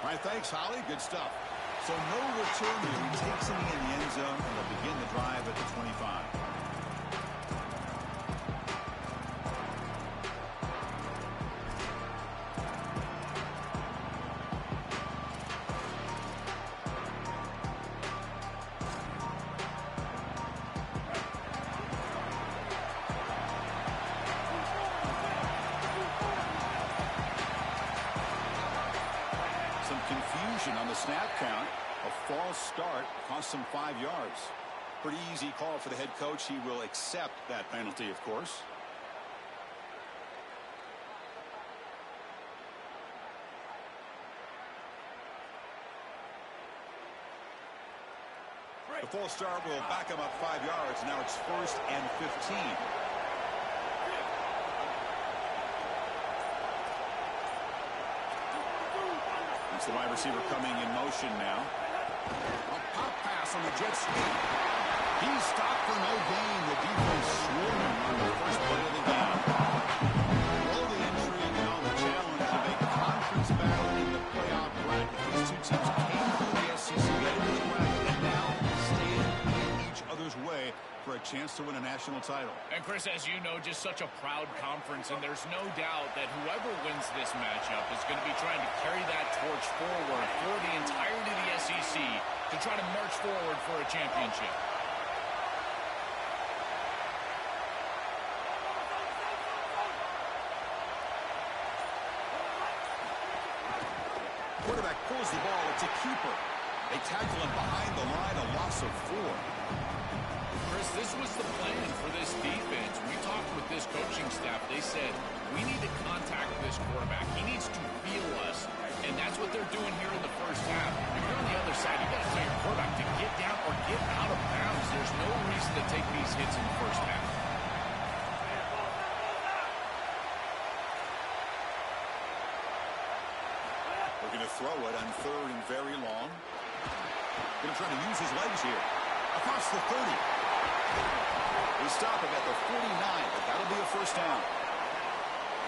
All right, thanks, Holly. Good stuff. So no return here. He takes him in the end zone, and they'll begin the drive at the 25. Some confusion on the snap count. A false start cost him 5 yards. Pretty easy call for the head coach. He will accept that penalty, of course. The false start will back him up 5 yards. Now it's 1st and 15. It's the wide receiver coming in motion now. A pop pass on the jet sweep. He's stopped for no gain. The defense swarming on the first play of the game. All the intrigue now, the challenge of a conference battle in the playoff bracket. These two teams came through the SEC, got into the bracket, and now stand in each other's way for a chance to win a national title. And Chris, as you know, just such a proud conference, and there's no doubt that whoever wins this matchup is going to be trying to carry that torch forward for the entirety of the SEC to try to march forward for a championship. Quarterback pulls the ball. It's a keeper. They tackle him behind the line, a loss of 4. Chris, this was the plan for this defense. We talked with this coaching staff. They said, we need to contact this quarterback. He needs to feel us. And that's what they're doing here in the first half. If you're on the other side, you've got to tell your quarterback to get down or get out of bounds. There's no reason to take these hits in the first half. Looking to throw it on 3rd and very long. Going to try to use his legs here. Across the 30. They stop him at the 49, but that'll be a first down.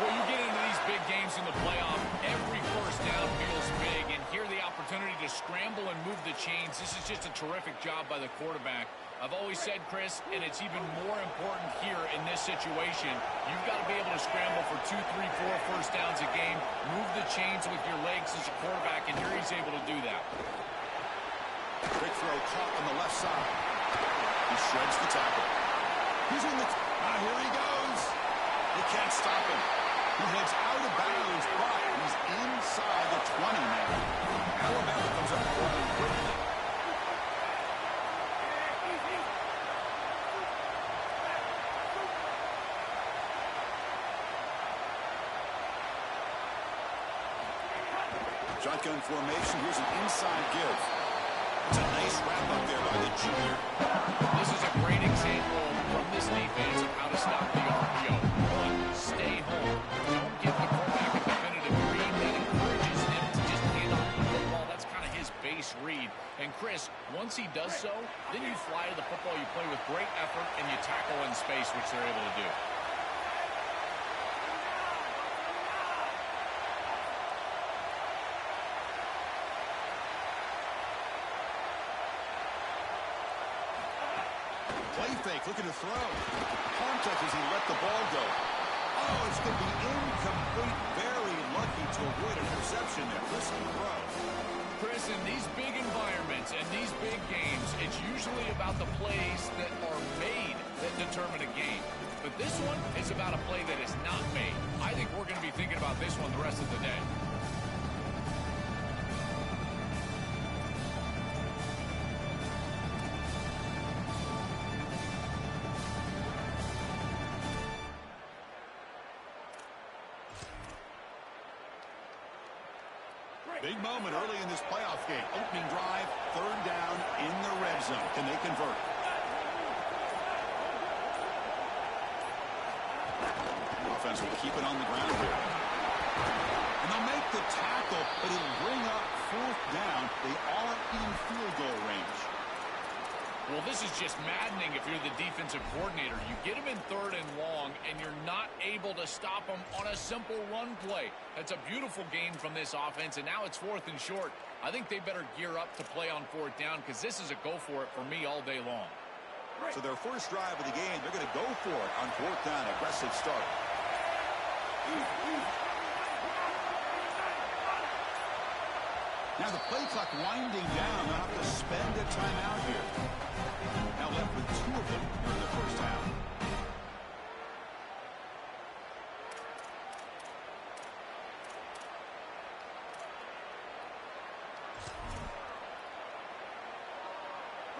Well, you get into these big games in the playoff, every first down feels big, and here the opportunity to scramble and move the chains. This is just a terrific job by the quarterback. I've always said, Chris, and it's even more important here in this situation, you've got to be able to scramble for 2, 3, 4 first downs a game, move the chains with your legs as a quarterback, and here he's able to do that. Quick throw caught on the left side. He shreds the tackle. He's in the... here he goes. They can't stop him. He heads out of bounds, but he's inside the 20 now. Alabama comes up really quickly. Shotgun formation. Here's an inside give. It's a nice wrap up there by the junior. This is a great example from this defense of how to stop the RPO. 1, stay home. Don't give the quarterback a definitive read that encourages him to just hand off the football. That's kind of his base read. And Chris, once he does so, then you fly to the football, you play with great effort, and you tackle in space, which they're able to do. Play fake, looking to throw. Contact as he let the ball go. Oh, it's going to be incomplete. Very lucky to avoid an interception there. Listen to throw. Chris, in these big environments and these big games, it's usually about the plays that are made that determine a game. But this one is about a play that is not made. I think we're going to be thinking about this one the rest of the day. Big moment early in this playoff game. Opening drive, 3rd down in the red zone. Can they convert? Offense will keep it on the ground here. And they'll make the tackle, but it'll bring up 4th down. They are in field goal range. Well, this is just maddening if you're the defensive coordinator. You get him in 3rd and long, and you're not able to stop him on a simple run play. That's a beautiful game from this offense, and now it's 4th and short. I think they better gear up to play on 4th down because this is a go-for-it for me all day long. So their first drive of the game, they're going to go for it on 4th down. Aggressive start. Now the play clock winding down. They'll have to spend a timeout here. Now left with 2 of them during the first half.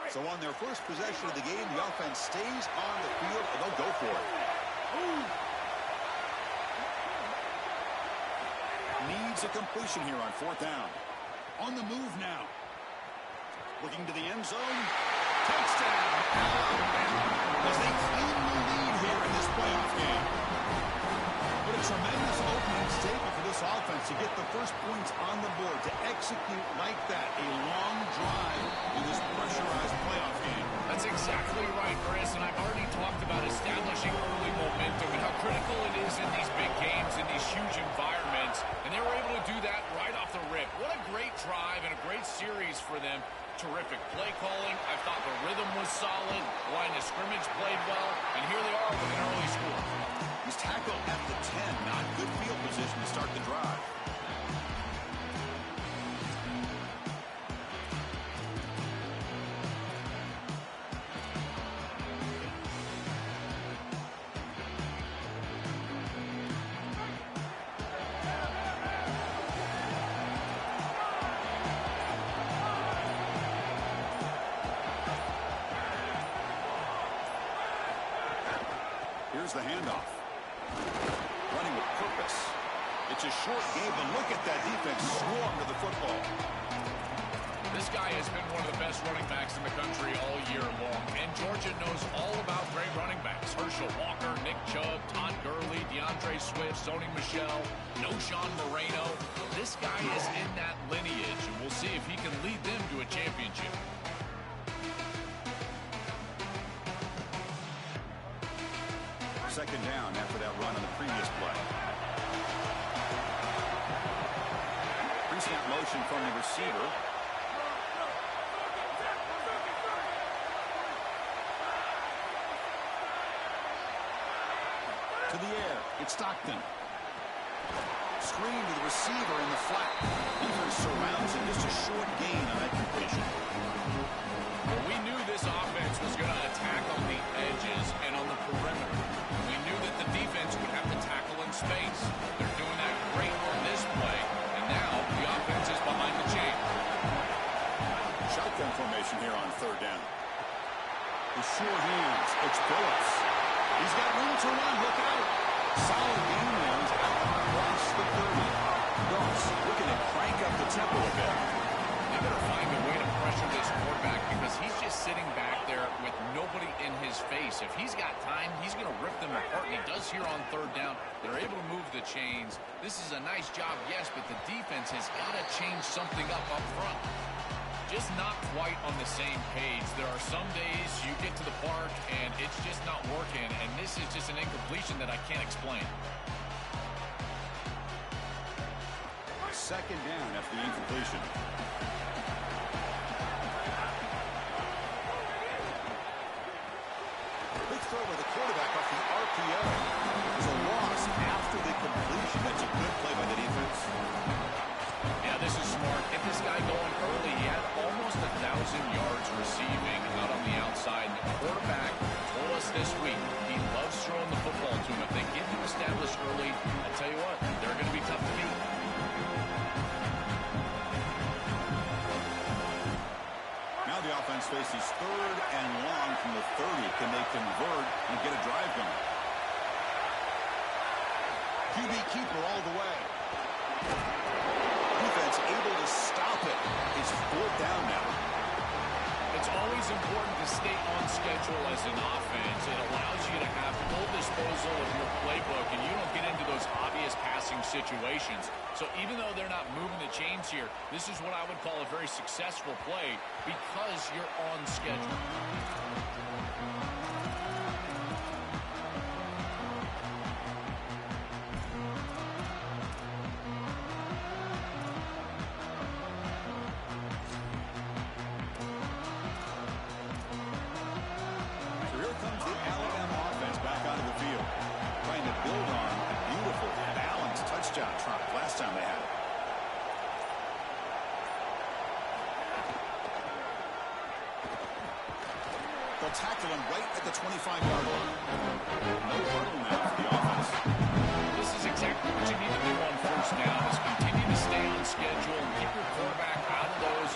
So on their first possession of the game, the offense stays on the field, and they'll go for it. Needs a completion here on 4th down. On the move now. Looking to the end zone. Touchdown, Alabama, as they claim the lead here in this playoff game. What a tremendous opening statement for this offense to get the first points on the board, to execute like that, a long drive in this pressurized playoff game. That's exactly right, Chris, and I've already talked about establishing early momentum and how critical it is in these big games, in these huge environments, and they were able to do that right off the rip. What a great drive and a great series for them. Terrific play calling. I thought the rhythm was solid. Line of scrimmage played well, and here they are with an early score. He's tackled at the 10. Not good field position to start the drive. Here's the handoff. Running with purpose. It's a short game, but look at that defense swarm to the football. This guy has been one of the best running backs in the country all year long, and Georgia knows all about great running backs. Herschel Walker, Nick Chubb, Todd Gurley, DeAndre Swift, Sony Michel, Noshawn Moreno. This guy is in that lineage, and we'll see if he can lead them to a championship. Second down after that run on the previous play. Pre-snap motion from the receiver. To the air. It's Stockton. Screen to the receiver in the flat. Defense surrounds him. Just a short gain on that completion. Well, we knew this offense was going to attack on the edges and on the perimeter. We knew that the defense would have to tackle in space. They're doing that great on this play, and now the offense is behind the chain. Shotgun formation here on 3rd down. The sure hands. It's Phillips. He's got room to run. Look out. Solid game runs out across the 30. Phillips looking to crank up the tempo a bit. They better find a way to pressure this quarterback because he's just sitting back there with nobody in his face. If he's got time, he's going to rip them apart, and he does here on 3rd down. They're able to move the chains. This is a nice job, yes, but the defense has got to change something up front. Just not quite on the same page. There are some days you get to the park, and it's just not working, and this is just an incompletion that I can't explain. Second down after the incompletion. Big throw by the quarterback off the RPO. There's a loss after the completion. That's a good play by the defense. Yeah, this is smart. Get this guy going early. He had almost 1,000 yards receiving out on the outside. The quarterback told us this week he loves throwing the football to him. If they get him established early, I'll tell you what, they're going to be tough to beat. Now the offense faces 3rd and long from the 30. Can they convert and get a drive going? QB keeper all the way. Defense able to stop it. It's 4th down now. It's It's always important to stay on schedule as an offense. It allows you to have full disposal of your playbook, and you don't get into those obvious passing situations. So even though they're not moving the chains here, this is what I would call a very successful play because you're on schedule. Last time they had it. They'll tackle him right at the 25-yard line. No hurdle now for the offense. This is exactly what you need to do on first down is continue to stay on schedule and keep your quarterback out of those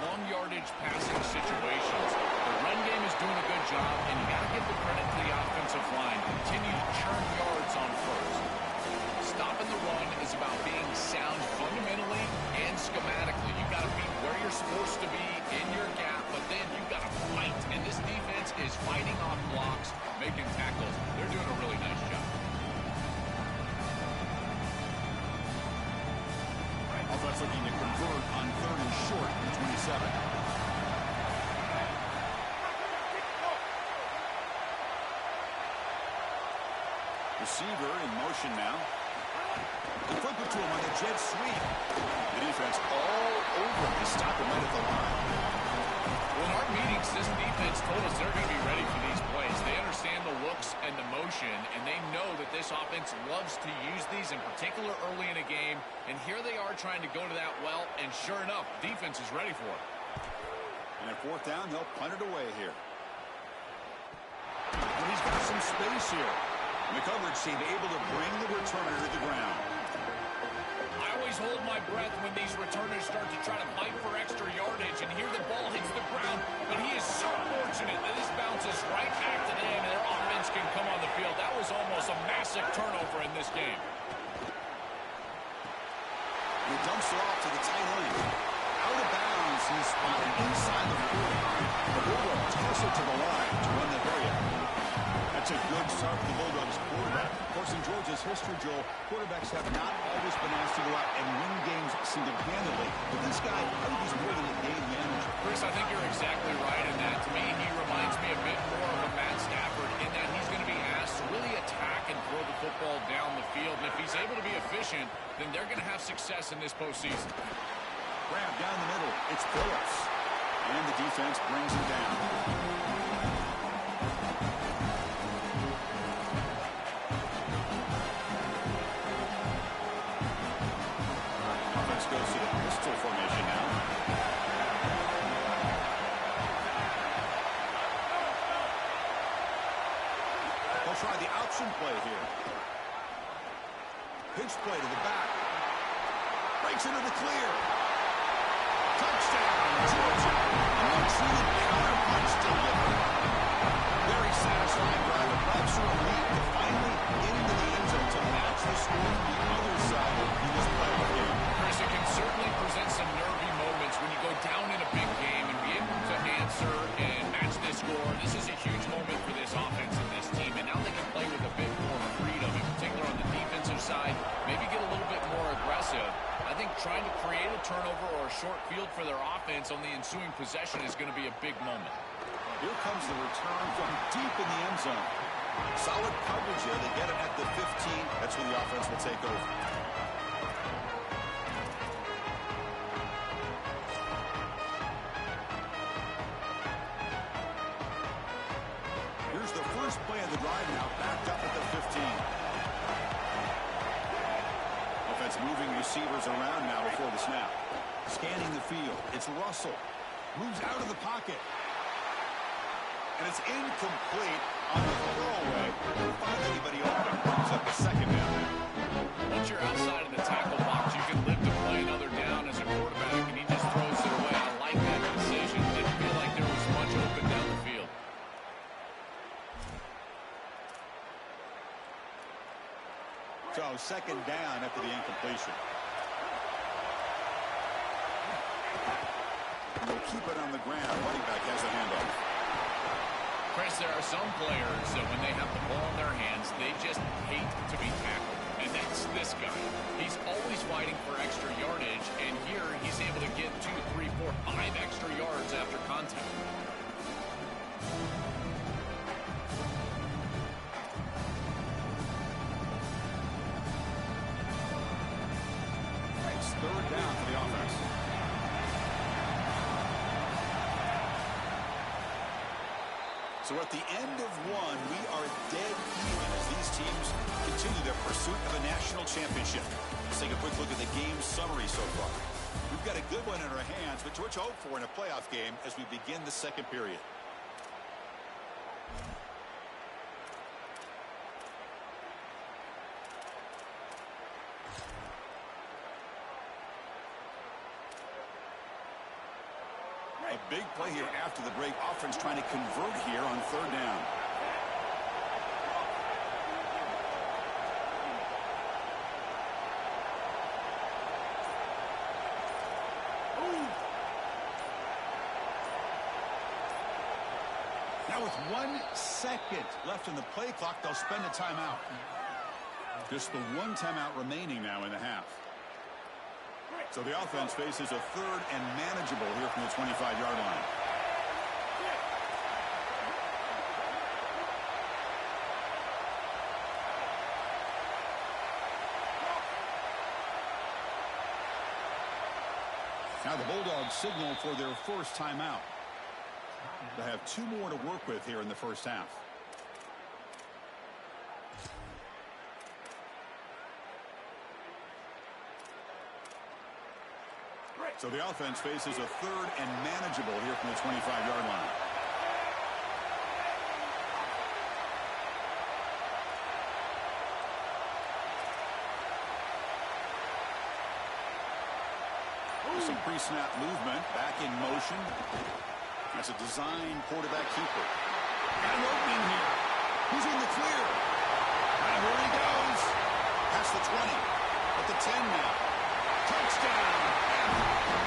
long yardage passing situations. The run game is doing a good job, and you got to give the credit to the offensive line. Continue to churn yards on first. Stopping the run is about being sound fundamentally and schematically. You've got to be where you're supposed to be in your gap, but then you've got to fight. And this defense is fighting off blocks, making tackles. They're doing a really nice job. Offense looking to convert on 3rd and short at the 27. Receiver in motion now. They flip it to him on a jet sweep. The defense all over him to stop him right at the line. Well, in our meetings, this defense told us they're going to be ready for these plays. They understand the looks and the motion, and they know that this offense loves to use these, in particular early in a game. And here they are trying to go to that well, and sure enough, defense is ready for it. And at 4th down, they'll punt it away here. And he's got some space here. And the coverage team able to bring the returner to the ground. I always hold my breath when these returners start to try to fight for extra yardage, and here the ball hits the ground, but he is so fortunate that this bounces right back to them, and their offense can come on the field. That was almost a massive turnover in this game. He dumps it off to the tight end. Out of bounds, he's spotted inside the 40. The Bulldogs toss it to the line to run the area. That's a good start for the Bulldogs quarterback. Of course, in Georgia's history, Joel, quarterbacks have not always been asked to go out and win games single-handedly. But this guy, I think he's more than a game manager. Chris, I think you're exactly right in that. To me, he reminds me a bit more of a Matt Stafford in that he's going to be asked to really attack and throw the football down the field. And if he's able to be efficient, then they're going to have success in this postseason. Grab down the middle. It's Phillips. And the defense brings him down. Goes to the pistol formation now. They'll try the option play here. Pitch play to the back. Breaks into the clear. Touchdown, Georgia. And a true counter punch delivered. Very satisfying drive. A Webster lead to finally get into the end zone to match the score from the other side in this playoff game. It can certainly present some nervy moments when you go down in a big game and be able to answer and match this score. This is a huge moment for this offense and this team, and now they can play with a bit more freedom, in particular on the defensive side, maybe get a little bit more aggressive. I think trying to create a turnover or a short field for their offense on the ensuing possession is going to be a big moment. Here comes the return from deep in the end zone. Solid coverage here. They get it at the 15. That's when the offense will take over. Here's the first play of the drive now, backed up at the 15. Offense moving receivers around now before the snap. Scanning the field. It's Russell. Moves out of the pocket. And it's incomplete on the throwaway. Don't find anybody open. Brings up the second down now. Once you're outside of the tackle box, you can live to play another down as a quarterback, and he just throws it away. I like that decision. Didn't feel like there was much open down the field. So second down after the incompletion. And they'll keep it on the ground. Running back has a handoff. Chris, there are some players that when they have the ball in their hands, they just hate to be tackled. And that's this guy. He's always fighting for extra yardage, and here he's able to get 2, 3, 4, 5 extra yards after contact. It's third down for the offense. So at the end of one, we are dead even as these teams continue their pursuit of a national championship. Let's take a quick look at the game summary so far. We've got a good one in our hands, but to what you hope for in a playoff game as we begin the second period. A big play here after the break. Offense trying to convert here on third down. Now with 1 second left in the play clock, they'll spend a timeout. Just the one timeout remaining now in the half. So the offense faces a third and manageable here from the 25-yard line. Now the Bulldogs signal for their first timeout. They have 2 more to work with here in the first half. So the offense faces a third and manageable here from the 25-yard line. With some pre-snap movement, back in motion. That's a design quarterback keeper. Got an opening here. He's in the clear. And here he goes. Past the 20. At the 10 now. Touchdown.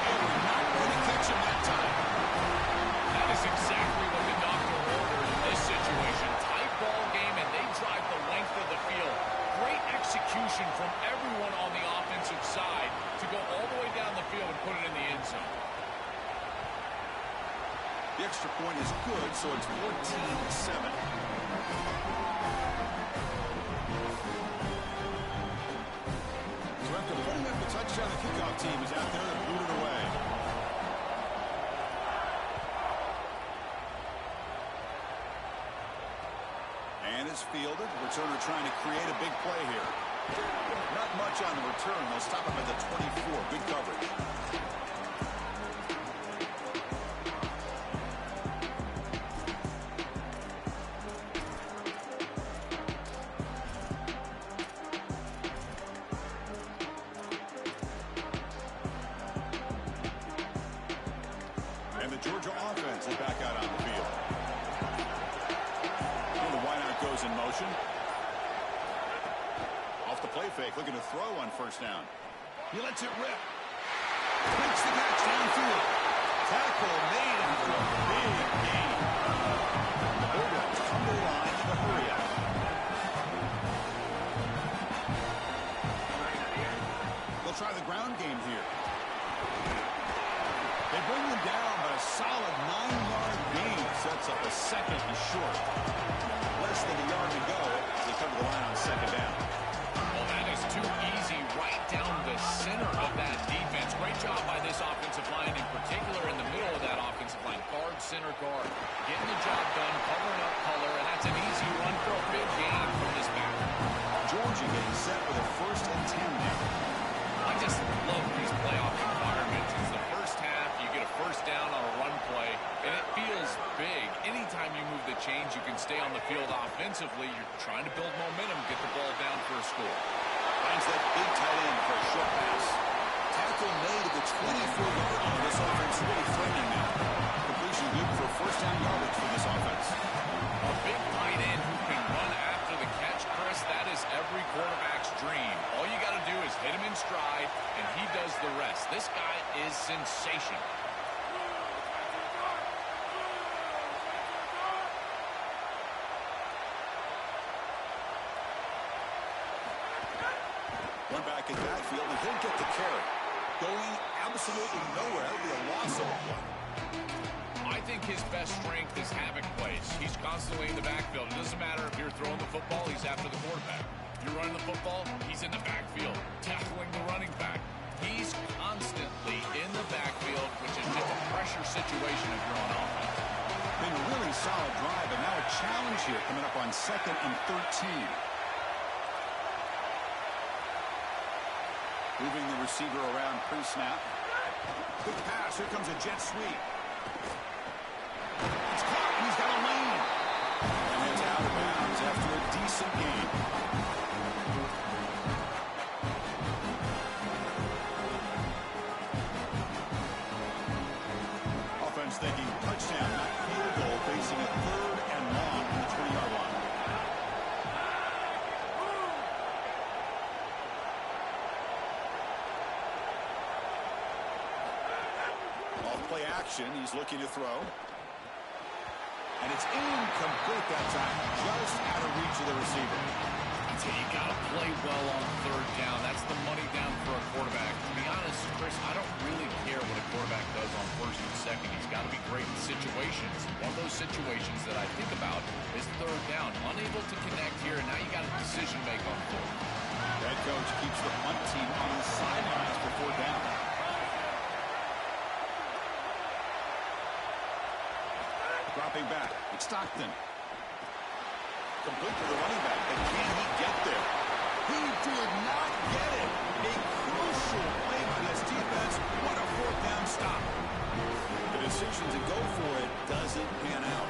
And we're not going to catch him that time. That is exactly what the doctor ordered in this situation. Tight ball game, and they drive the length of the field. Great execution from everyone on the offensive side to go all the way down the field and put it in the end zone. The extra point is good, so it's 14-7. So after putting up the touchdown, the kickoff team is out there to boot it away. And it's fielded. Returner trying to create a big play here. Not much on the return. They'll stop him at the 24. Good coverage. And the Georgia offense is back out on the field. And the wideout goes in motion. Off the play fake, looking to throw on first down. He lets it rip. Makes the catch downfield. Tackle made after a big gain. The Bulldogs come to the line in the hurry up. They'll try the ground game here. They bring them down, but a solid 9-yard gain sets up a second and short. Less than a yard to go as they come to the line on second down. Well, that is too easy right down the center of that defense. Great job by this offensive line, in particular in the middle of that offensive line. Guard, center guard, getting the job done, covering up color, and that's an easy run for a big gain from this back. Georgia getting set with a 1st and 10 now. I just love these playoff environments. It's the first half, you get a first down on a run play, and it feels big. Anytime you move the chains, you can stay on the field offensively. You're trying to build momentum, get the ball down for a score. Finds that big tight end for a short pass. Tackle made at the 24-yard line. This offense really threatening now. Completion good for first down yardage for this offense. A big tight end who can run after the catch, Chris, that is every quarterback's dream. All you got to do is hit him in stride, and he does the rest. This guy is sensational. One back in backfield, and he'll get the carry. Going absolutely nowhere. It'll be a loss of a play. I think his best strength is havoc plays. He's constantly in the backfield. It doesn't matter if you're throwing the football, he's after the quarterback. If you're running the football, he's in the backfield, tackling the running back. He's constantly in the backfield, which is just a pressure situation if you're on offense. Been a really solid drive, and now a challenge here coming up on 2nd and 13. Moving the receiver around pre-snap. Quick pass. Here comes a jet sweep. It's caught, and he's got a lane. And it's out of bounds after a decent game. Offense thinking touchdown, not field goal, facing a 3rd and long on the 20-yard line. Play action. He's looking to throw. And it's incomplete that time. Just out of reach of the receiver. So you got to play well on 3rd down. That's the money down for a quarterback. To be honest, Chris, I don't really care what a quarterback does on 1st and 2nd. He's got to be great in situations. One of those situations that I think about is 3rd down. Unable to connect here, and now you got a decision to make on 4th. Head coach keeps the punt team on the sidelines for 4th down. Dropping back. It's Stockton. Complete to the running back. But can he get there? He did not get it. A crucial play by this defense. What a 4th down stop. The decision to go for it doesn't pan out.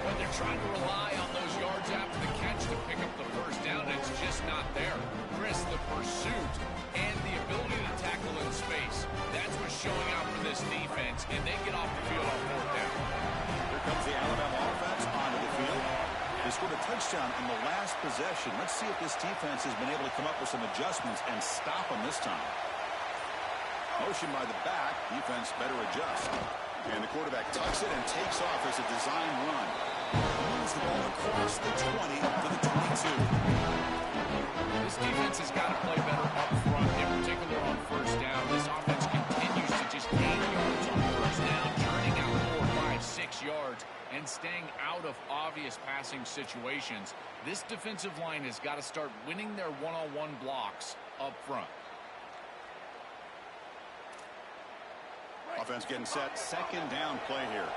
When they're trying to rely on those yards after the catch to pick up the 1st down, it's just not there. Chris, the pursuit and the ability to tackle in space, that's what's showing out for this defense, and they get off the field on 4th down. Comes the Alabama offense onto the field. They scored a touchdown in the last possession. Let's see if this defense has been able to come up with some adjustments and stop them this time. Motion by the back. Defense better adjust. And the quarterback tucks it and takes off as a design run. Moves the ball across the 20 to the 22. This defense has got to play better up front, in particular on 1st down. This offense continues to just gain yards on 1st down, churning out 4, 5, 6 yards and staying out of obvious passing situations. This defensive line has got to start winning their one-on-one blocks up front. Offense getting set. 2nd down play here.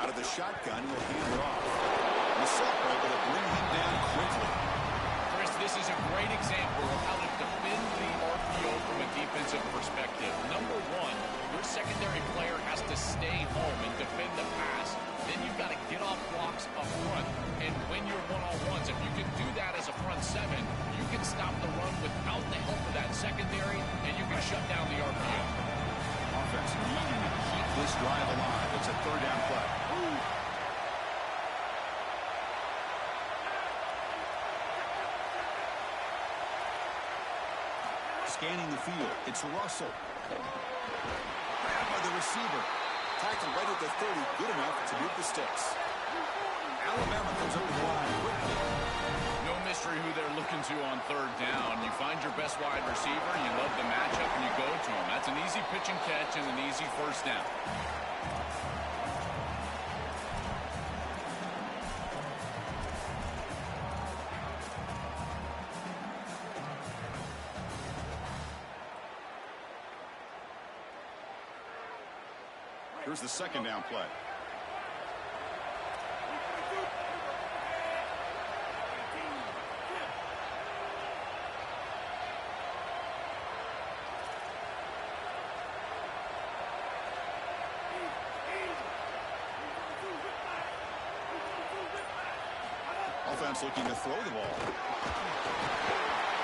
Out of the shotgun, he'll hand it off. Missouri able to bring him down quickly. Chris, this is a great example of how to defend the RPO from a defensive perspective. Number 1, your secondary player has to stay home and defend the pass. Then you've got to get off blocks up front and win your one-on-ones. If you can do that as a front 7, you can stop the run without the help of that secondary, and you can shut down the RPO. Offense needing to keep this drive alive. It's a 3rd down play. Scanning the field. It's Russell. Grabbed by the receiver. Tackled right at the 30. Good enough to move the sticks. Alabama comes over the line quickly. No mystery who they're looking to on 3rd down. You find your best wide receiver, you love the matchup, and you go to him. That's an easy pitch and catch and an easy 1st down. Here's the 2nd down play. Offense looking to throw the ball.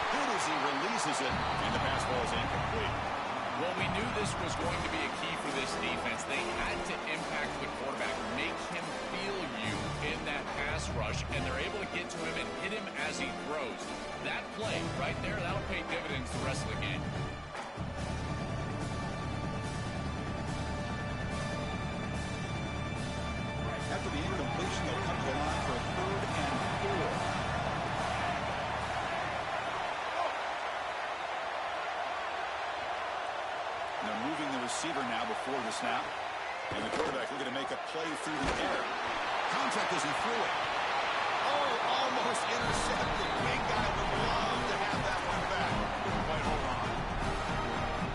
Good as he releases it, and the pass ball is incomplete. Well, we knew this was going to be a key for this defense. They had to impact the quarterback, make him feel you in that pass rush, and they're able to get to him and hit him as he throws. That play right there, that'll pay dividends the rest of the game. the snap. And the quarterback looking to make a play through the air. Contact as he threw it. Oh, almost intercepted. Big guy would love to have that one back. Couldn't quite hold on.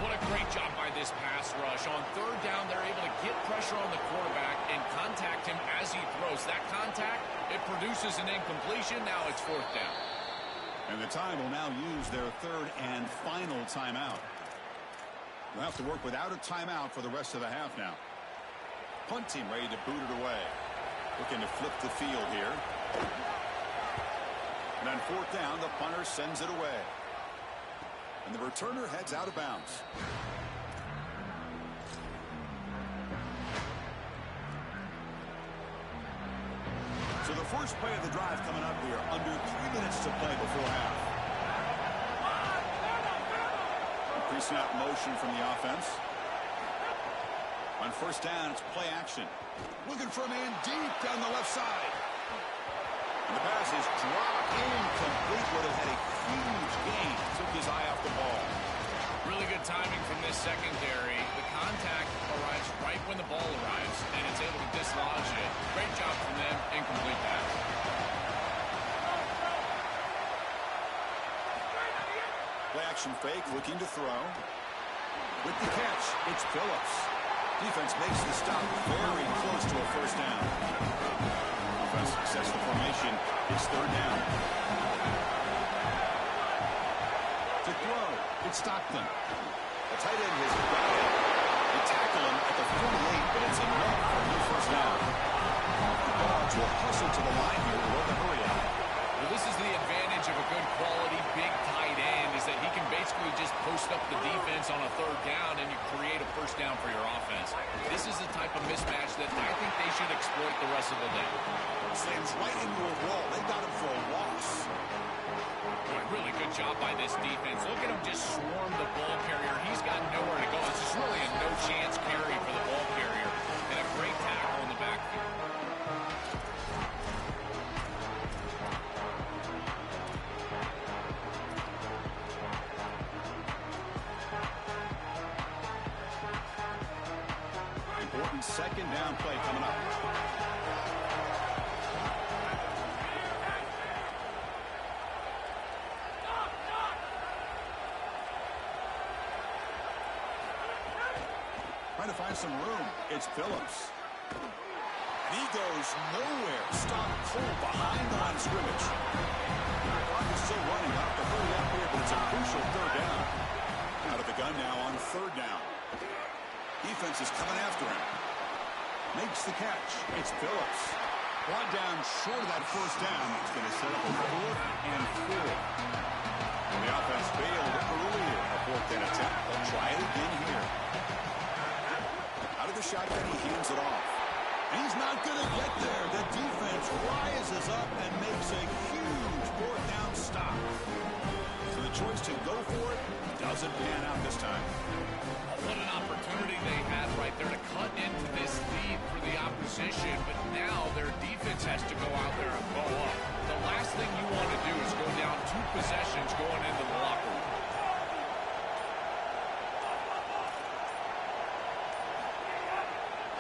What a great job by this pass rush. On third down, they're able to get pressure on the quarterback and contact him as he throws. That contact, it produces an incompletion. Now it's fourth down. And the time will now use their third and final timeout. They'll have to work without a timeout for the rest of the half now. Punt team ready to boot it away. Looking to flip the field here. And on fourth down, the punter sends it away. And the returner heads out of bounds. So the first play of the drive coming up here. Under 3 minutes to play before half. Pre-snap motion from the offense. On first down, it's play action. Looking for a man deep down the left side. And the pass is dropped incomplete. Would have had a huge gain. Took his eye off the ball. Really good timing from this secondary. The contact arrives right when the ball arrives, and it's able to dislodge it. Great job from them. Incomplete pass. Play action fake, looking to throw. With the catch, it's Phillips. Defense makes the stop very close to a first down. Defense sets the formation. It's third down. To throw, it's Stockton. The tight end has got it. They tackle him at the 48, but it's enough for a new first down. The Dogs will hustle to the line here with a hurry out. Well, this is the advantage of a good quality big tight end, is that he can basically just post up the defense on a third down and you create a first down for your offense. This is the type of mismatch that I think they should exploit the rest of the day. Slams right into a wall. They got him for a loss. Boy, really good job by this defense. Look at him just swarm the ball carrier. He's got nowhere to go. This is really a no-chance carry for the ball carrier. And a great tackle in the backfield. Important second down play coming up. Trying to find some room. It's Phillips. And he goes nowhere. Stopped cold behind the line of scrimmage. Clock is still running. Up to hurry up here, but it's a crucial third down. Out of the gun now on third down. Defense is coming after him. Makes the catch. It's Phillips. Brought down short of that first down. It's going to set up a 4th and 4. And the offense failed earlier. A 4th down attempt. They'll try it again here. Out of the shotgun, he hands it off. And he's not going to get there. The defense rises up and makes a huge 4th down stop. So the choice to go for it doesn't pan out this time. What an opportunity they had right there to cut into this lead for the opposition, but now their defense has to go out there and go up. The last thing you want to do is go down 2 possessions going into the locker room.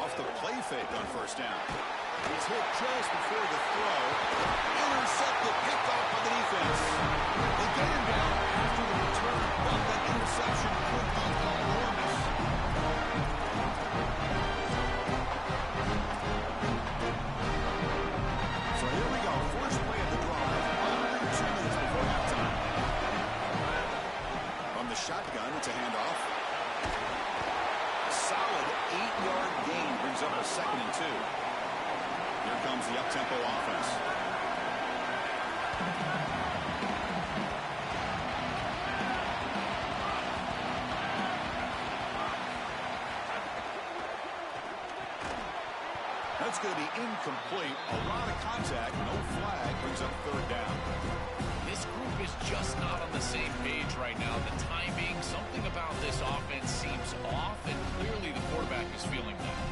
Off the play fake on first down. He's hit just before the throw. Intercepted, picked off by the defense. They get him down after the return, but that interception could be enormous. So here we go. First play of the drive. Under 2 minutes before halftime. From the shotgun, it's a handoff. A solid 8-yard gain brings up a 2nd and 2. Here comes the up-tempo offense. That's going to be incomplete. A lot of contact, no flag, brings up third down. This group is just not on the same page right now. The timing, something about this offense seems off, and clearly the quarterback is feeling that.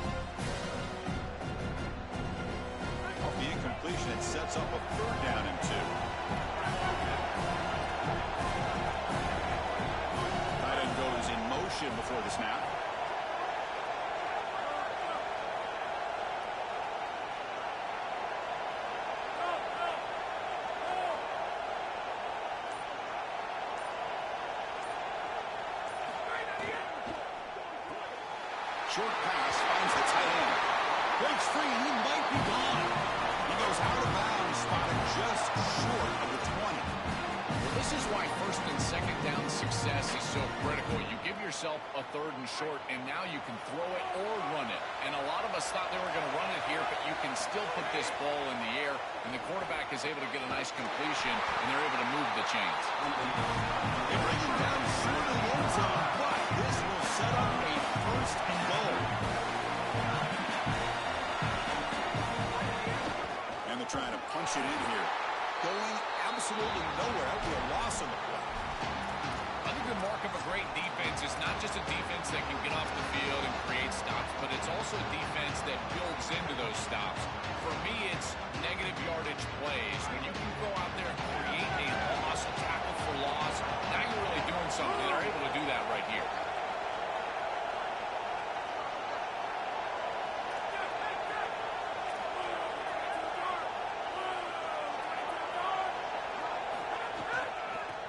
Off the incompletion, it sets up a third down and 2. Tight end goes in motion before the snap. short pass, finds the tight end. Breaks free, and he might be gone. He goes out of bounds, spotted just short of the 20. Well, this is why first and second down success is so critical. You give yourself a third and short, and now you can throw it or run it. And a lot of us thought they were going to run it here, but you can still put this ball in the air, and the quarterback is able to get a nice completion, and they're able to move the chains. They bring him down short of the end zone, but this will set up a first and goal. And they're trying to punch it in here. Going absolutely nowhere. That would be a loss on the play. I think the mark of a great defense is not just a defense that can get off the field and create stops, but it's also a defense that builds into those stops. For me, it's negative yardage plays. When you can go out there and create a loss, a tackle for loss, now you're really doing something. They're able to do that right here.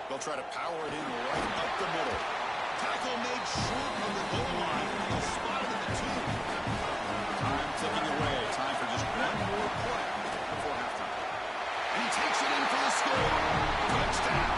They'll try to power it in right up the middle. Tackle made short of the goal line. He'll spot it at the 2. Time ticking away. Time for just one more play before halftime. And he takes it in for the score. Touchdown.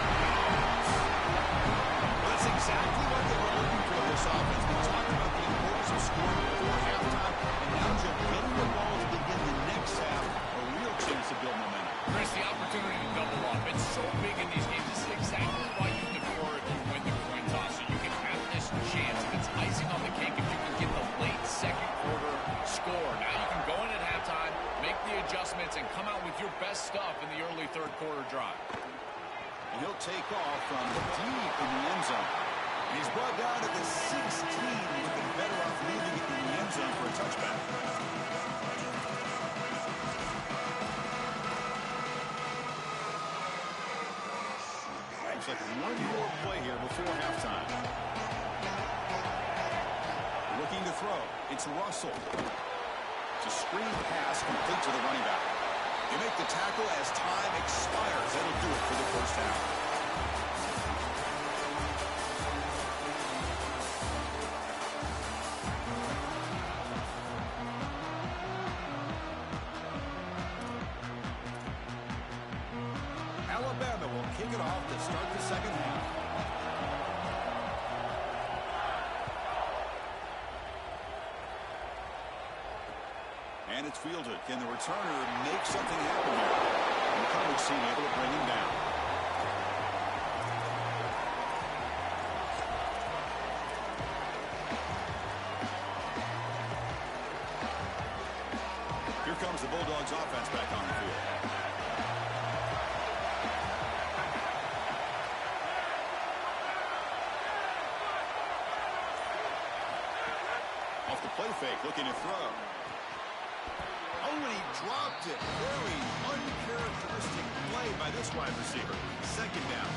Well, that's exactly what they were looking for this offense. We talked about the importance of scoring before halftime, and now just getting the ball to begin the next half, a real chance to build momentum. Chris, the opportunity to double up. It's so big in these games. This is exactly why you defer if you win the coin toss. So you can have this chance. It's icing on the cake if you can get the late second quarter score. Now you can go in at halftime, make the adjustments, and come out with your best stuff in the early third quarter drive. And he'll take off from deep in the end zone. And he's brought down to the 16. Would have been better off leaving it in the end zone for a touchback. Looks like one more play here before halftime. Looking to throw. It's Russell. It's a screen pass complete to the running back. They make the tackle as time expires. That'll do it for the first half. Alabama will kick it off to start the second half. And it's fielded. Can the returner make something happen here? And the coverage team able to bring him down. Here comes the Bulldogs offense back on the field. Off the play fake, looking to throw. Oh, and he dropped it. Very uncharacteristic play by this wide receiver. Second down.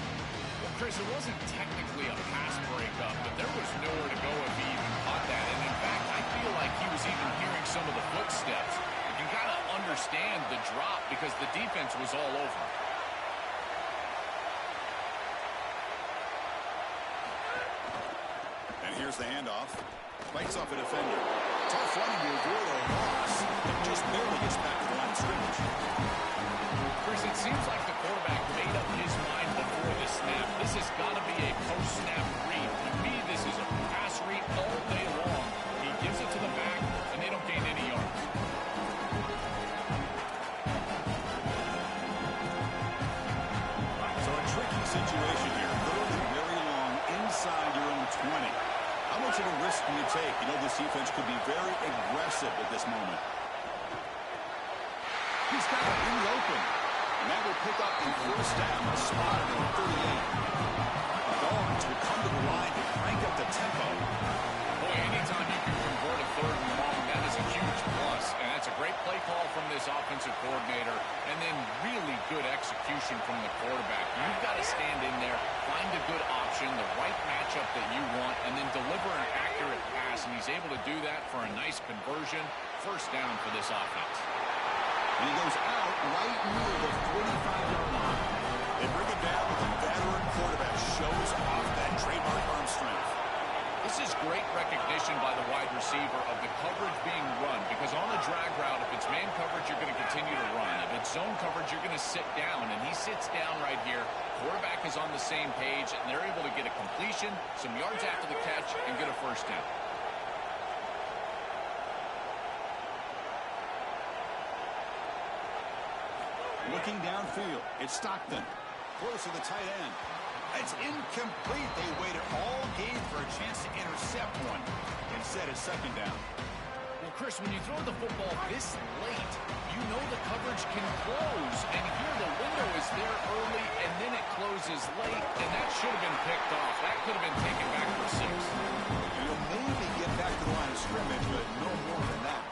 Well, Chris, it wasn't technically a pass breakup, but there was nowhere to go if he even caught that. And in fact, I feel like he was even hearing some of the footsteps. You can kind of understand the drop because the defense was all over him. And here's the handoff. Fights off a defender. Tough running to avoid a loss. And just barely gets back to the line of scrimmage. Chris, it seems like the quarterback made up his mind before the snap. This has got to be a post-snap read. To me, this is a pass read all day long. He gives it to the back, and they don't gain any yards. So a tricky situation here. Third and very long inside your own 20. How much of a risk do you take? You know, this defense could be very aggressive at this moment. He's got it in the open. And that will pick up in first down. Spotted at 38. The Dogs will come to the line to crank up the tempo. Boy, anytime you can convert a third and long, that is a huge plus. And that's a great play call from this offensive coordinator. And then really good execution from the quarterback. You've got to stand in there, find a good option, the right matchup that you want, and then deliver an accurate pass. And he's able to do that for a nice conversion. First down for this offense. And he goes out right near the 45-yard line. They bring it down with a veteran quarterback. Shows off that trademark arm strength. This is great recognition by the wide receiver of the coverage being run, because on the drag route, if it's man coverage, you're going to continue to run. If it's zone coverage, you're going to sit down, and he sits down right here. Quarterback is on the same page, and they're able to get a completion, some yards after the catch, and get a first down. Looking downfield, it's Stockton. Close to the tight end. It's incomplete. They waited all game for a chance to intercept one. Instead, it's second down. Well, Chris, when you throw the football this late, you know the coverage can close. And here the window is there early, and then it closes late, and that should have been picked off. That could have been taken back for 6. You'll maybe get back to the line of scrimmage, but no more than that.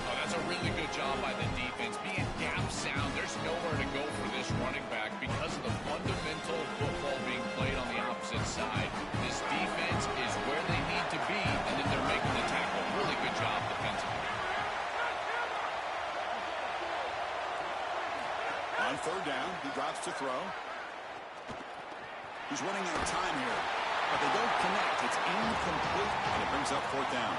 Oh, that's a really good job by the defense. Being gap sound, there's nowhere to go for this running back because of the fundamental football being played on the opposite side. This defense is where they need to be, and then they're making the tackle. Really good job defensively. On third down, he drops to throw. He's running out of time here, but they don't connect. It's incomplete, and it brings up fourth down.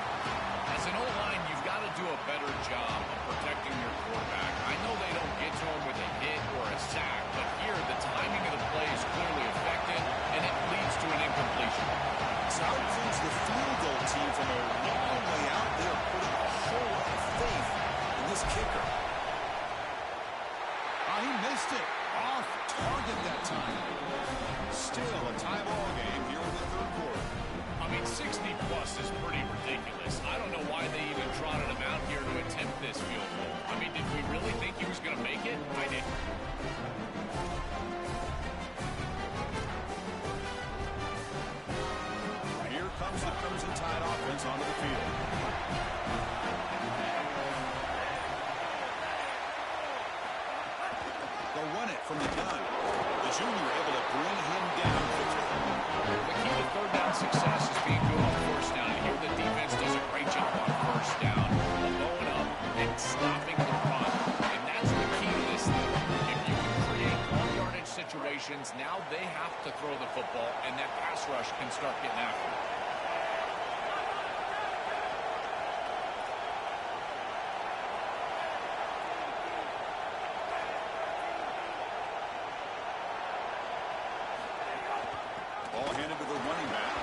As an O-line, you've got to do a better job of protecting your quarterback. I know they don't get to him with a hit or a sack, but here the timing of the play is clearly affected, and it leads to an incompletion. So how comes the field goal team from a long way out there putting a whole lot of faith in this kicker? He missed it. Off target that time. Still a tie ball game here in the third quarter. I mean, 60-plus is pretty ridiculous. I don't know why they even trotted him out here to attempt this field goal. I mean, did we really think he was going to make it? I didn't. Here comes the Crimson Tide offense onto the field. They'll run it from the gun. The junior able to bring him down quickly. The key to third down success is being good on first down. And here the defense does a great job on first down, going up and stopping the run. And that's the key to this thing. If you can create long-yardage situations, now they have to throw the football, and that pass rush can start getting after it. Ball handed to the running back.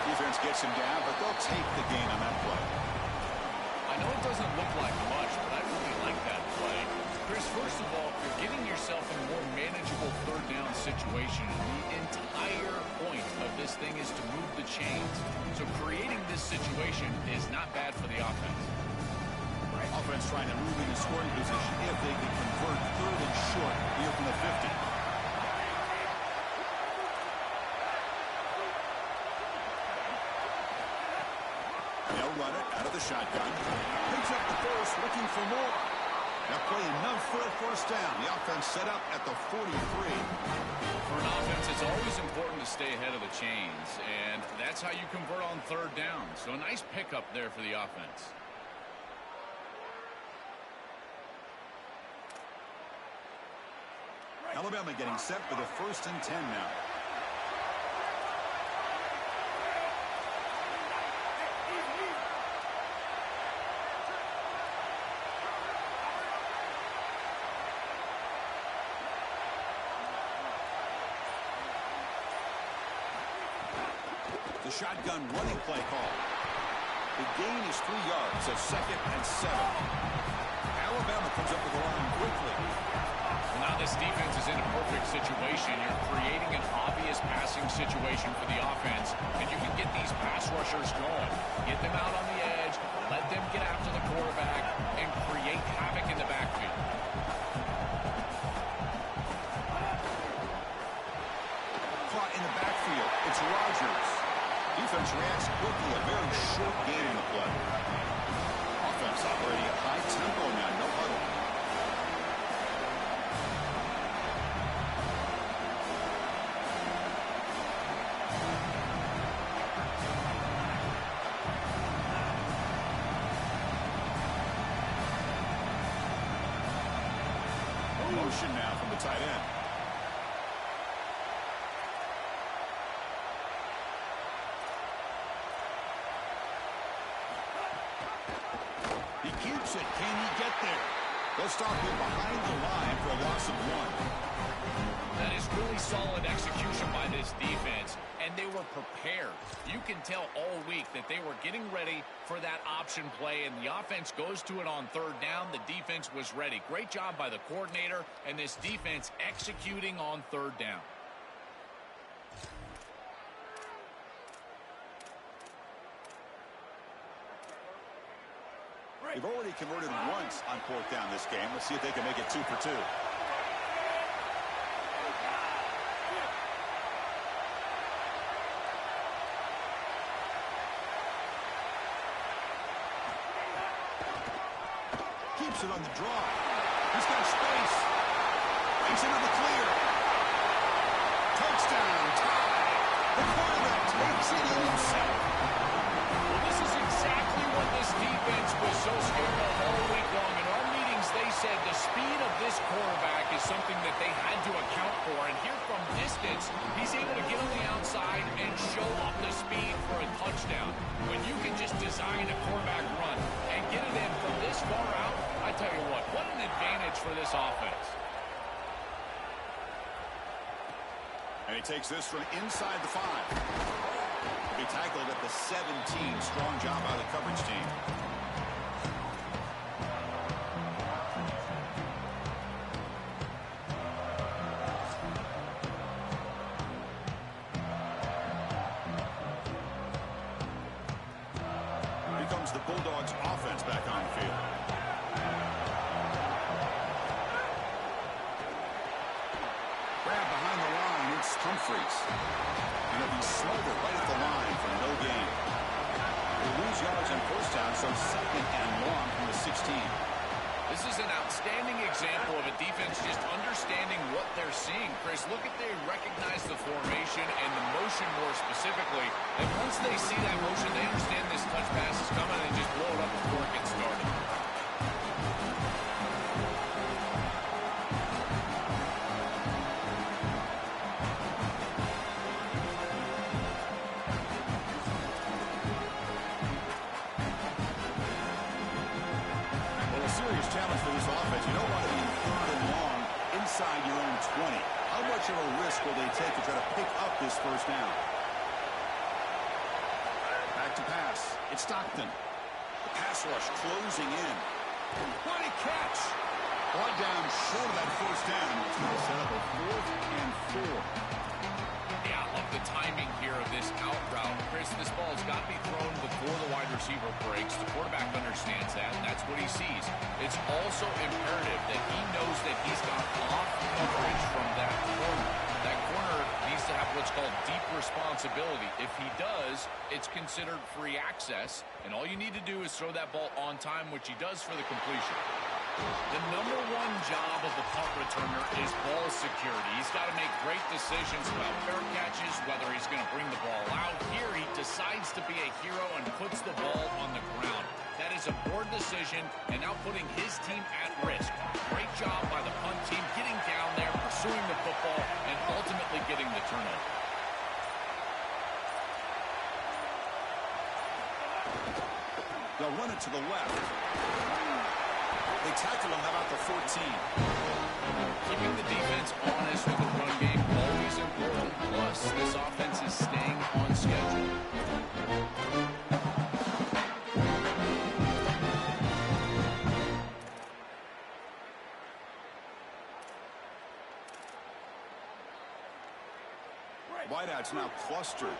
Defense gets him down, but they'll take the gain on that play. I know it doesn't look like much, but I really like that play. Chris, first of all, you're getting yourself in a more manageable third down situation. The entire point of this thing is to move the chains. So creating this situation is not bad for the offense. Offense trying to move into scoring position if they can convert third and short here from the 50. They'll run it out of the shotgun. Picks up the first, looking for more. They'll play enough for a first down. The offense set up at the 43. For an offense, it's always important to stay ahead of the chains, and that's how you convert on third down. So a nice pickup there for the offense. Alabama getting set for the 1st and 10 now. The shotgun running play call. The gain is 3 yards, a 2nd and 7. Alabama comes up with the line quickly. Well, now this defense is in a perfect situation. You're creating an obvious passing situation for the offense, and you can get these pass rushers going. Get them out on the edge, let them get after the quarterback, and create havoc in the backfield. Caught in the backfield. It's Rodgers. Defense reacts quickly. A very short gain in the play. Offense operating at high tempo now. No huddle. Motion now from the tight end. keeps it. Can he get there? They'll stop him behind the line for a loss of 1. That is really solid execution by this defense, and they were prepared. You can tell all week that they were getting ready for that option play, and the offense goes to it on third down. The defense was ready. Great job by the coordinator and this defense executing on third down. They've already converted once on fourth down this game. Let's see if they can make it 2 for 2. Keeps it on the draw. He's got space. Makes another clear. Touchdown, tie. The quarterback takes it in himself. Well, this is exactly what this defense was so scared of all week long. In our meetings, they said the speed of this quarterback is something that they had to account for. And here from distance, he's able to get on the outside and show off the speed for a touchdown. When you can just design a quarterback run and get it in from this far out, I tell you what an advantage for this offense. And he takes this from inside the 5. He tackled at the 17. Strong job by the coverage team. Here comes the Bulldogs offense back on the field. Grab behind the line, it's Humphreys. And it'll be Slover right at the line for no gain. They lose yards on first down, so 2nd and long from the 16. This is an outstanding example of a defense just understanding what they're seeing. Chris, look at they recognize the formation and the motion more specifically. And once they see that motion, they understand this touch pass is coming and just blow it up before it gets started. Serious challenge for this offense. You don't want to be 3rd and long inside your own 20. How much of a risk will they take to try to pick up this first down? Back to pass. It's Stockton. The pass rush closing in. What a catch! Brought down short of that first down. It's going to set up a 4th and 4. Yeah, I love the timing here of this out route. Chris, this ball has got to be thrown before the wide receiver breaks. The quarterback understands that, and that's what he sees. It's also imperative that he knows that he's got off coverage from that corner. That corner needs to have what's called deep responsibility. If he does, it's considered free access, and all you need to do is throw that ball on time, which he does for the completion. The number one job of the punt returner is ball security. He's got to make great decisions about fair catches, whether he's going to bring the ball out. Here, he decides to be a hero and puts the ball on the ground. That is a poor decision, and now putting his team at risk. Great job by the punt team getting down there, pursuing the football, and ultimately getting the turnover. They'll run it to the left. They tackle him about the 14. Keeping the defense honest with the run game, always important. Plus, this offense is staying on schedule. Wideouts now clustered.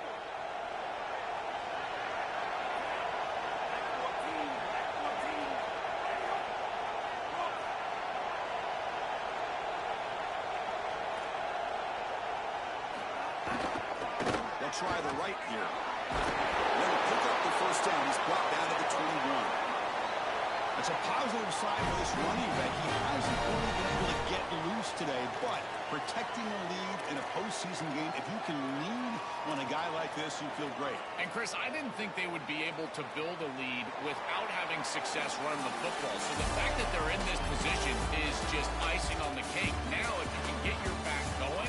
Try the right here. They'll pick up the first down. He's brought down to the 21. It's a positive sign for this running back. He hasn't really been able to get loose today, but protecting the lead in a postseason game, if you can lean on a guy like this, you feel great. And Chris, I didn't think they would be able to build a lead without having success running the football. So the fact that they're in this position is just icing on the cake. Now, if you can get your back going,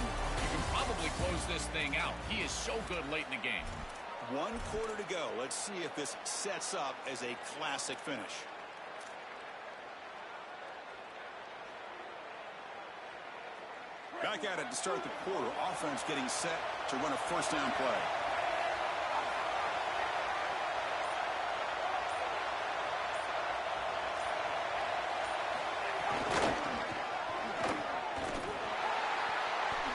probably close this thing out. He is so good late in the game. 1 quarter to go. Let's see if this sets up as a classic finish. Back at it to start the quarter. Offense getting set to run a first down play.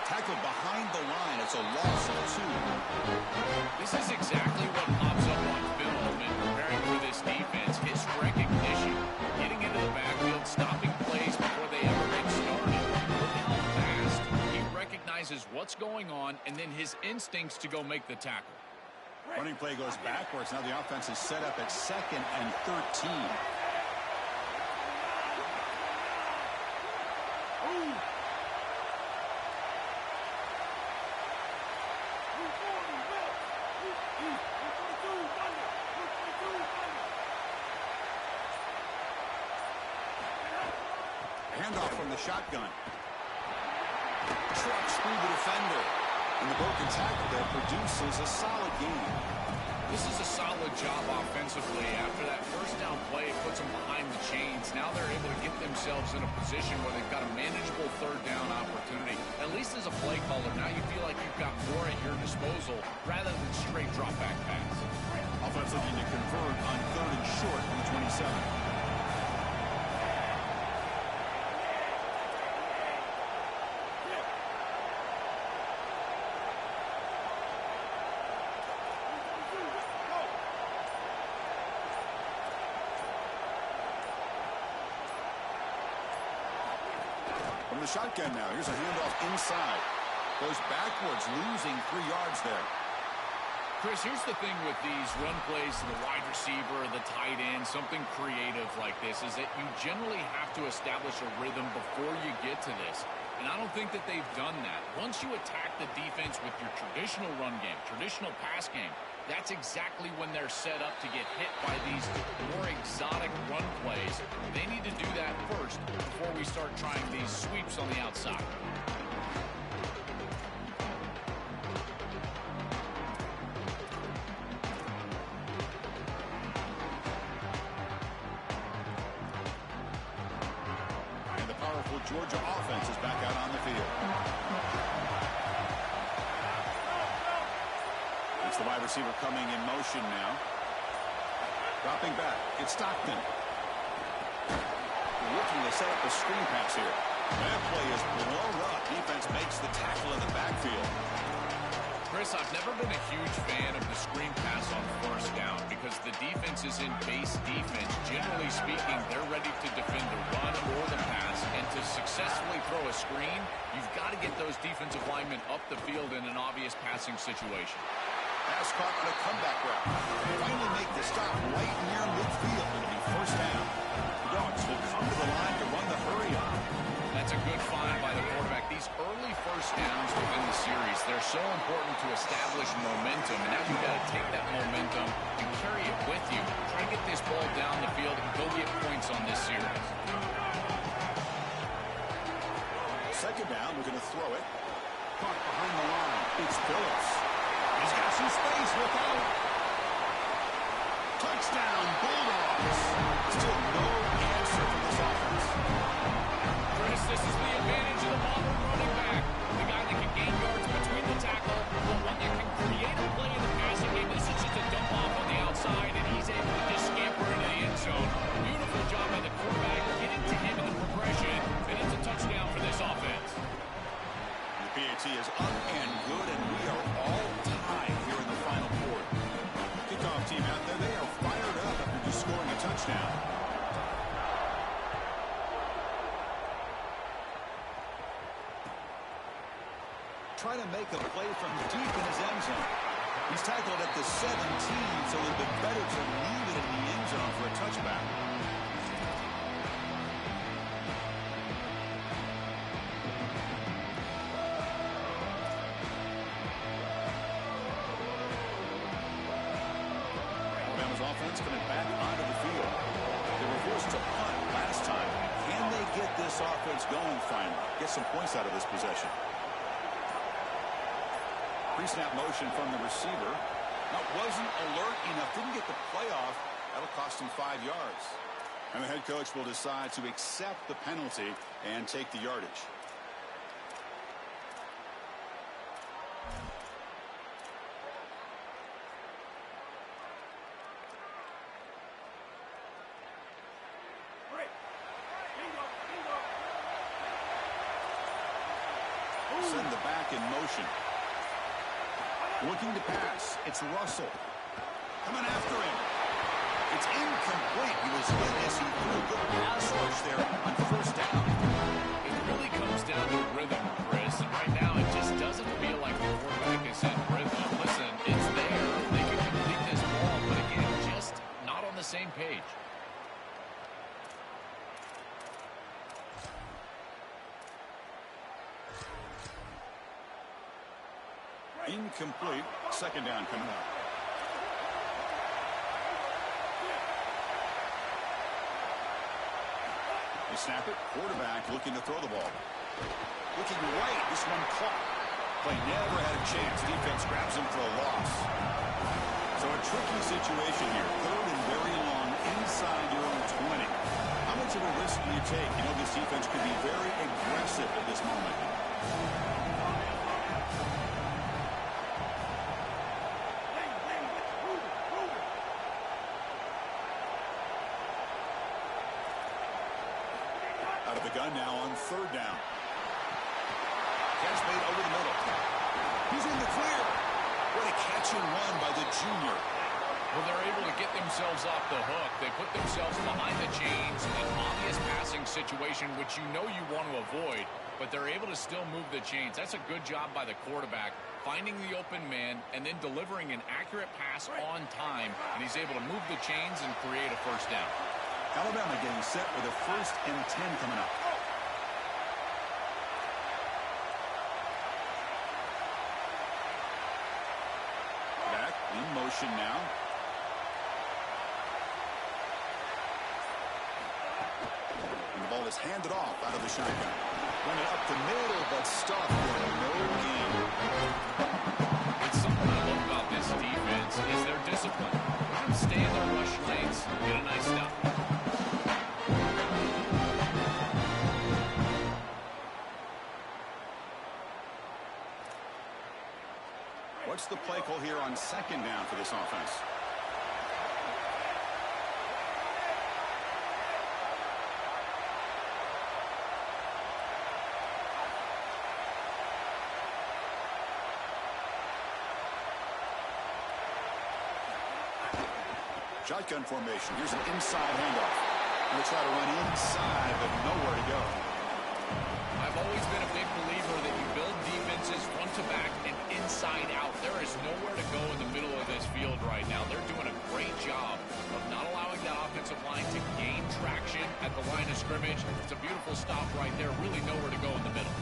Tackled behind the line. It's a loss of 2. This is exactly what pops up on film and preparing for this defense. His recognition, getting into the backfield, stopping plays before they ever get started. Look how fast he recognizes what's going on, and then his instincts to go make the tackle. Running play goes backwards. Now the offense is set up at 2nd and 13. Handoff from the shotgun. Trucks through the defender. And the broken tackle there produces a solid gain. This is a solid job offensively. After that first down play, it puts them behind the chains. Now they're able to get themselves in a position where they've got a manageable third down opportunity. At least as a play caller, now you feel like you've got more at your disposal rather than straight drop back pass. Offense looking to convert on 3rd and short from the 27. From the shotgun now. Here's a handoff inside. Goes backwards, losing 3 yards there. Chris, here's the thing with these run plays to the wide receiver, the tight end, something creative like this, is that you generally have to establish a rhythm before you get to this. And I don't think that they've done that. Once you attack the defense with your traditional run game, traditional pass game, that's exactly when they're set up to get hit by these more exotic run plays. They need to do that first before we start trying these sweeps on the outside. And the powerful Georgia offense is back out on the field. It's the wide receiver coming in motion now. Dropping back. It's Stockton. Looking to set up a screen pass here. That play is blown up. Defense makes the tackle in the backfield. Chris, I've never been a huge fan of the screen pass on first down because the defense is in base defense. Generally speaking, they're ready to defend the run or the pass. And to successfully throw a screen, you've got to get those defensive linemen up the field in an obvious passing situation. Pass caught on a comeback route. Finally make the stop right near midfield. It'll be first down. The Dogs will come to the line to run the hurry on. That's a good find by the quarterback. These early first downs within the series, they're so important to establish momentum. And now you've got to take that momentum and carry it with you. Try to get this ball down the field and go get points on this series. Second down, we're going to throw it. Caught behind the line. It's Phillips. He's got some space. Look out. Touchdown, Bulldogs. Still no answer for this offense. Chris, this is the advantage of the modern running back. The guy that can gain yards between the tackle, the one that can create a play in the passing game. This is just a dump off on the outside, and he's able to just scamper into the end zone. Beautiful job by the quarterback getting to him in the progression, and it's a touchdown for this offense. The PAT is up and good, and we are all tied here in the final quarter. Kickoff team out there, they are fired up after just scoring a touchdown. Try to make a play from deep in his end zone. He's tackled at the 17, so it would be better to leave it in the end zone for a touchback. Alabama's offense coming back onto the field. They were forced to punt last time. Can they get this offense going finally? Get some points out of this possession. Pre-snap motion from the receiver. That wasn't alert enough. Didn't get the play off. That'll cost him 5 yards. And the head coach will decide to accept the penalty and take the yardage. Send the back in motion. Looking to pass. It's Russell. Coming after him. It's incomplete. He was hit as he threw a good pass rush there on first down. It really comes down to rhythm, Chris. And right now, it just doesn't feel like the quarterback is in rhythm. Listen, it's there. They can complete this ball, but again, just not on the same page. Incomplete. Second down coming up. They snap it. Quarterback looking to throw the ball. Looking right. This one caught. Play never had a chance. Defense grabs him for a loss. So a tricky situation here. Third and very long inside your own 20. How much of a risk do you take? You know this defense could be very aggressive at this moment. Out of the gun now on third down. Catch made over the middle. He's in the clear. What a catch and run by the junior. Well, they're able to get themselves off the hook. They put themselves behind the chains in an obvious passing situation, which you know you want to avoid, but they're able to still move the chains. That's a good job by the quarterback, finding the open man and then delivering an accurate pass on time, and he's able to move the chains and create a first down. Alabama getting set with a 1st and 10 coming up. Back in motion now. And the ball is handed off out of the shotgun. Run it up the middle, but stuffed with no gain. It's something I love about this defense is their discipline. Let them stay in their rush lanes, get a nice stop. What's the play call here on second down for this offense? Shotgun formation. Here's an inside handoff. Going to try to run inside, but nowhere to go. I've always been a big believer that you build defenses front to back and inside out. There is nowhere to go in the middle of this field right now. They're doing a great job of not allowing that offensive line to gain traction at the line of scrimmage. It's a beautiful stop right there. Really nowhere to go in the middle.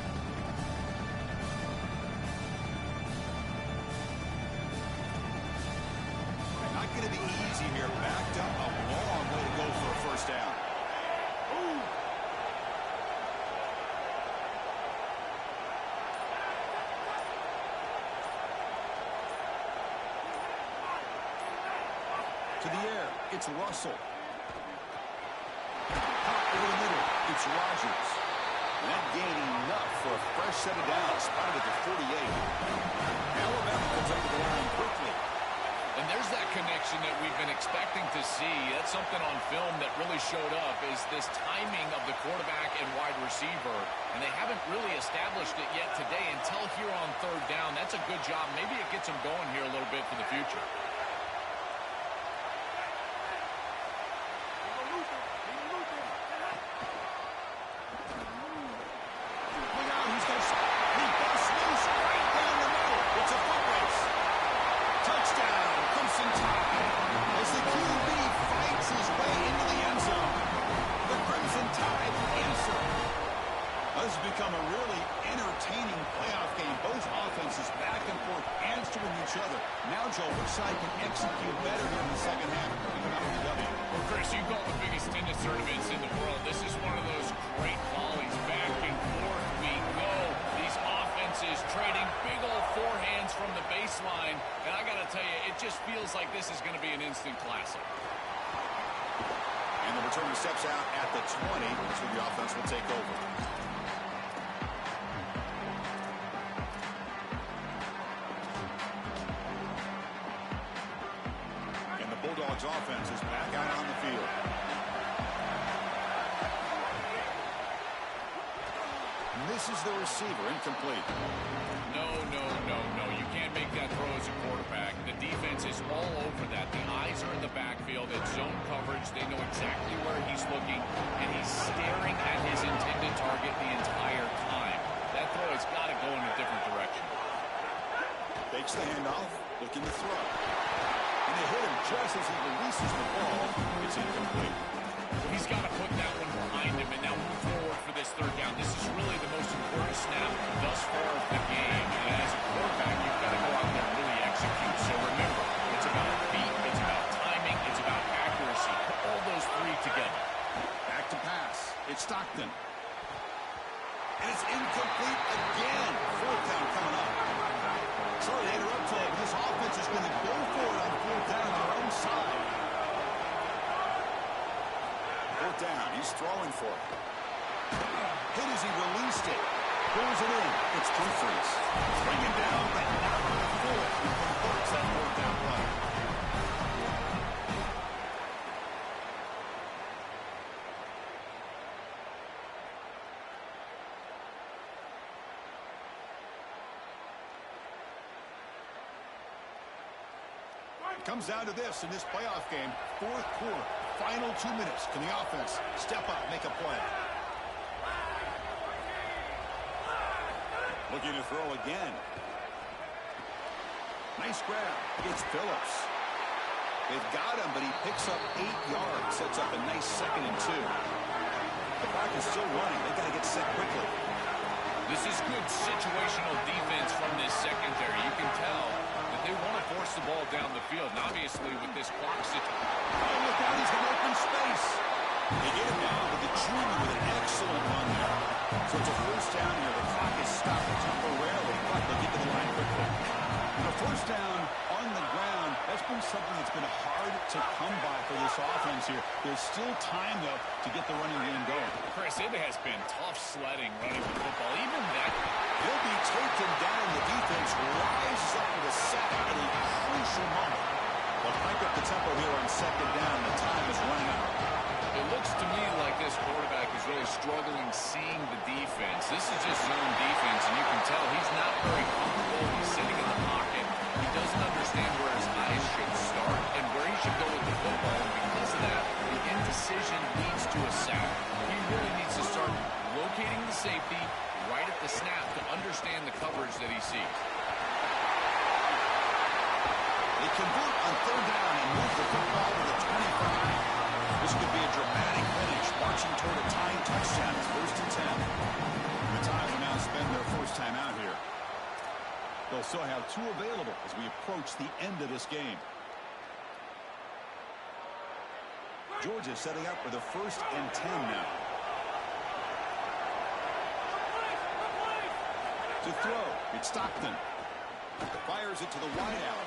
Not going to be easy here. Backed up a long way to go for a first down. Ooh. To the air, it's Russell. Pop over the middle, it's Rodgers. And that gaining enough for a fresh set of downs, spotted at the 48. Alabama comes up to the line quickly. And there's that connection that we've been expecting to see. That's something on film that really showed up, is this timing of the quarterback and wide receiver. And they haven't really established it yet today until here on third down. That's a good job. Maybe it gets them going here a little bit for the future. Become a really entertaining playoff game. Both offenses back and forth answering each other. Now, Joe, which side can execute better here in the second half? Well, Chris, you call the biggest tennis tournaments in the world. This is one of those great volleys back and forth. We go. These offenses trading big old forehands from the baseline. And I got to tell you, it just feels like this is going to be an instant classic. And the returner steps out at the 20. So the offense will take over. Bulldogs offense is back out on the field. misses the receiver, incomplete. No. You can't make that throw as a quarterback. The defense is all over that. The eyes are in the backfield. It's zone coverage. They know exactly where he's looking, and he's staring at his intended target the entire time. That throw has got to go in a different direction. Fakes the handoff, looking to throw. And they hit him just as he releases the ball. It's incomplete. He's got to put that one behind him and now move forward for this third down. This is really the most important snap thus far of the game. And as a quarterback, you've got to go out there and really execute. So remember, it's about feet, it's about timing, it's about accuracy. Put all those three together. Back to pass. It's Stockton. And it's incomplete again. Fourth down coming up. Sorry to interrupt, Ted, but this offense is going to go for it on fourth down on their own side. Fourth down. He's throwing for it. Hit as he released it. Pulls it in. It's Humphries. Bringing down, but not before he converts that fourth down play. It comes down to this in this playoff game. Fourth quarter. Final 2 minutes. Can the offense step up, make a play? Looking to throw again. Nice grab. It's Phillips. They've got him, but he picks up 8 yards. Sets up a nice 2nd and 2. The clock is still running. They've got to get set quickly. This is good situational defense from this secondary. You can tell that they want to force the ball down the field. And obviously, with this clock situation. Oh, look out. He's got open space. They get him down with the junior with an excellent run there. So it's a first down here. The clock is stopped temporarily, but they'll get to the line quickly. And a first down on the ground, that's been something that's been hard to come by for this offense here. There's still time, though, to get the running game going. Chris, it has been tough sledding running the football. Even that. He'll be taken down. The defense rises up with a sack at a crucial moment. They'll crank up the tempo here on 2nd down. The time is running out. It looks to me like this quarterback is really struggling seeing the defense. This is just zone defense, and you can tell he's not very comfortable. He's sitting in the pocket. He doesn't understand where his eyes should start and where he should go with the football. And because of that, the indecision leads to a sack. He really needs to start locating the safety right at the snap to understand the coverage that he sees. They convert on 3rd down and move the football to the 25. This could be a dramatic finish, marching toward a tying touchdown. It's 1st and 10. The Tide will now spend their first time out here. They'll still have 2 available as we approach the end of this game. Georgia setting up for the 1st and 10 now. To throw, it's Stockton. Fires it to the wideout.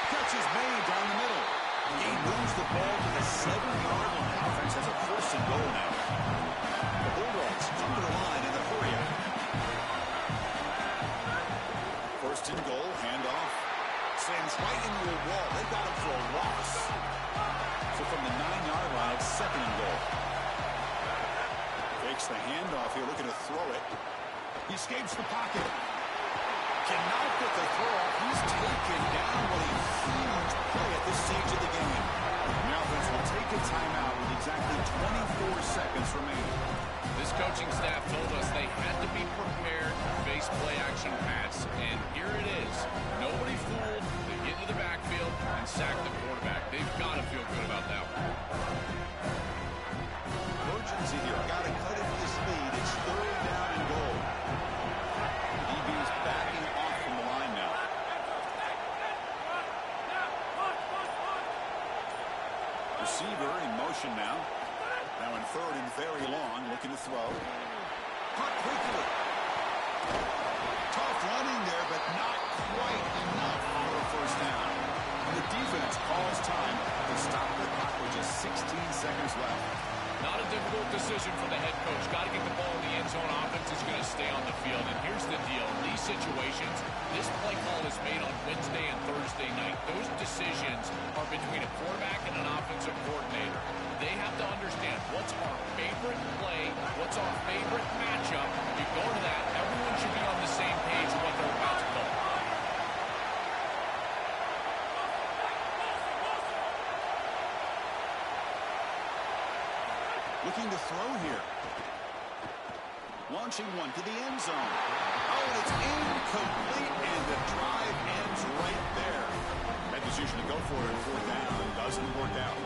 Catch is made down the middle. He moves the ball to the 7-yard line. Offense has a 1st and goal now. The Bulldogs come to the line in the hurry up. 1st and goal, handoff. Sends right into a wall. They got him for a loss. So from the 9-yard line, it's 2nd and goal. Fakes the handoff here, looking to throw it. He escapes the pocket. Cannot get the throw off. He's taken down with a huge play at this stage of the game. The offense will take a timeout with exactly 24 seconds remaining. This coaching staff told us they had to be prepared to face play-action pass, and here it is. Nobody fooled. They get into the backfield and sack the quarterback. They've got to feel good about that one. Urgency here. Got to cut into this lead. It's 3rd down and goal. DB's backing off from the line now. Receiver in motion now. Now in 3rd and very long, looking to throw. Cut quickly. Tough running there, but not quite enough for a 1st down. And the defense calls time to stop the clock with just 16 seconds left. Not a difficult decision for the head coach. Got to get the ball in the end zone. Offense is going to stay on the field. And here's the deal. In these situations, this play call is made on Wednesday and Thursday night. Those decisions are between a quarterback and an offensive coordinator. They have to understand what's our favorite play, what's our favorite matchup. You go to that Looking to throw here. Launching one to the end zone. Oh, and it's incomplete, and the drive ends right there. That decision to go for it on fourth down doesn't work out.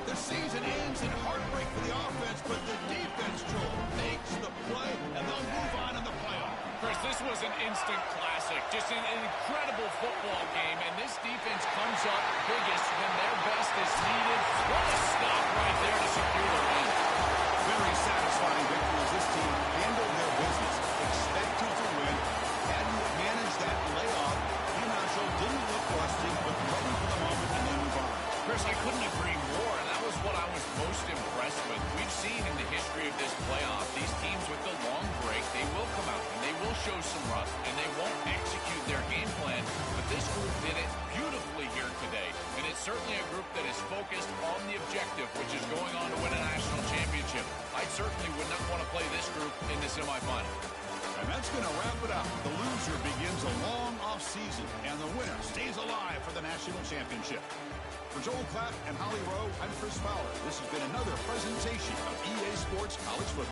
The season ends in heartbreak for the offense, but the defense, Joel, makes the play, and they'll move on in the playoff. Chris, this was an instant classic. Just an incredible football game, and this defense comes up biggest when their best is needed. What a stop right there to secure the win. Very satisfying victory as this team handled their business, expected to win, hadn't managed that layoff. Camacho didn't look rusty, but ready for the moment and then move on. Chris, I couldn't agree more, and that was what I was most impressed with. We've seen in the history of this playoff, these teams with the long break, they will come out and they will show some rust, and they won't execute their game plan, but this group did it beautifully here today, and it's certainly a group that is focused on the objective, which is going on to win a national championship. I certainly would not want to play this group in the semifinal. And that's going to wrap it up. The loser begins a long off-season, and the winner stays alive for the national championship. For Joel Clapp and Holly Rowe, I'm Chris Fowler. This has been another presentation of EA Sports College Football.